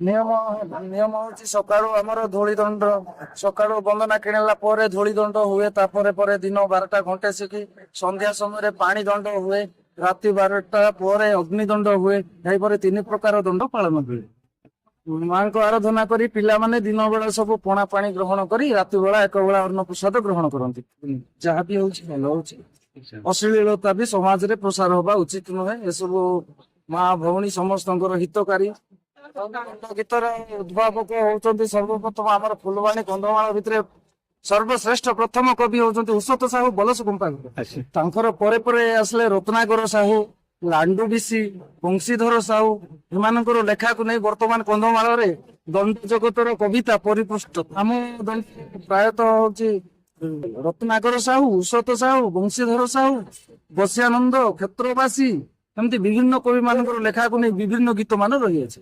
ନିୟମ ନିୟମ ହଉଛି ସକାଳୁ ଆମର ଧୂଳି ଦଣ୍ଡ, ସକାଳୁ ବନ୍ଦନା କିଣିଲା ପରେ ଧୂଳି ଦଣ୍ଡ ହୁଏ। ତାପରେ ପରେ ଦିନ 12ଟା ଘଣ୍ଟେ ଶିଖି ସନ୍ଧ୍ୟା ସମୟରେ ପାଣି ଦଣ୍ଡ ହୁଏ। ରାତି 12ଟା ପରେ ଅଗ୍ନି ଦଣ୍ଡ ହୁଏ। ଏହିପରି 3 ପ୍ରକାର ଦଣ୍ଡ ପାଳନ ହୁଏ। ମାଙ୍କ ଆରାଧନା କରି ପିଲାମାନେ ଦିନ ବେଳା ସବୁ ପଣା ପାଣି ଗ୍ରହଣ କରି ରାତି ବେଳା 1 ବେଳା ଅନ୍ନ ପ୍ରସାଦ ଗ୍ରହଣ କରନ୍ତି। ଯାହା ବି ହଉଛି ଭଲ ହଉଛି। ଅଶ୍ଳୀଳତା ବି ସମାଜରେ ପ୍ରସାର ହବା ଉଚିତ ନୁହେଁ। ଏସବୁ ମା ଭଉଣୀ ସମସ୍ତଙ୍କର ହିତକାରୀ। ଗୀତର ଉଦ୍ଭାବକ ହଉଛନ୍ତି ସର୍ବପ୍ରଥମ ଆମର ଫୁଲବାଣୀ କନ୍ଧମାଳ ଭିତରେ ସର୍ବଶ୍ରେଷ୍ଠ ପ୍ରଥମ କବି ହଉଛନ୍ତି ଉଷତ ସାହୁ ବଲସ କୁମ୍ପାଙ୍କର। ତାଙ୍କର ପରେ ପରେ ଆସିଲେ ରତ୍ନାକର ସାହୁ, ଲାଣ୍ଡୁ ବିଶି, ବଂଶୀଧର ସାହୁ। ଏମାନଙ୍କର ଲେଖାକୁ ନେଇ ବର୍ତ୍ତମାନ କନ୍ଧମାଳରେ ଦଣ୍ଡ ଜଗତର କବିତା ପରିପୃଷ୍ଟ। ଆମ ଦଣ୍ଡ ପ୍ରାୟତଃ ହଉଛି ରତ୍ନାକର ସାହୁ, ଉଷତ ସାହୁ, ବଂଶୀଧର ସାହୁ, ବସ୍ୟାନନ୍ଦ, କ୍ଷେତ୍ରବାସୀ, ଏମିତି ବିଭିନ୍ନ କବି ମାନଙ୍କର ଲେଖାକୁ ନେଇ ବିଭିନ୍ନ ଗୀତ ମାନ ରହିଅଛି।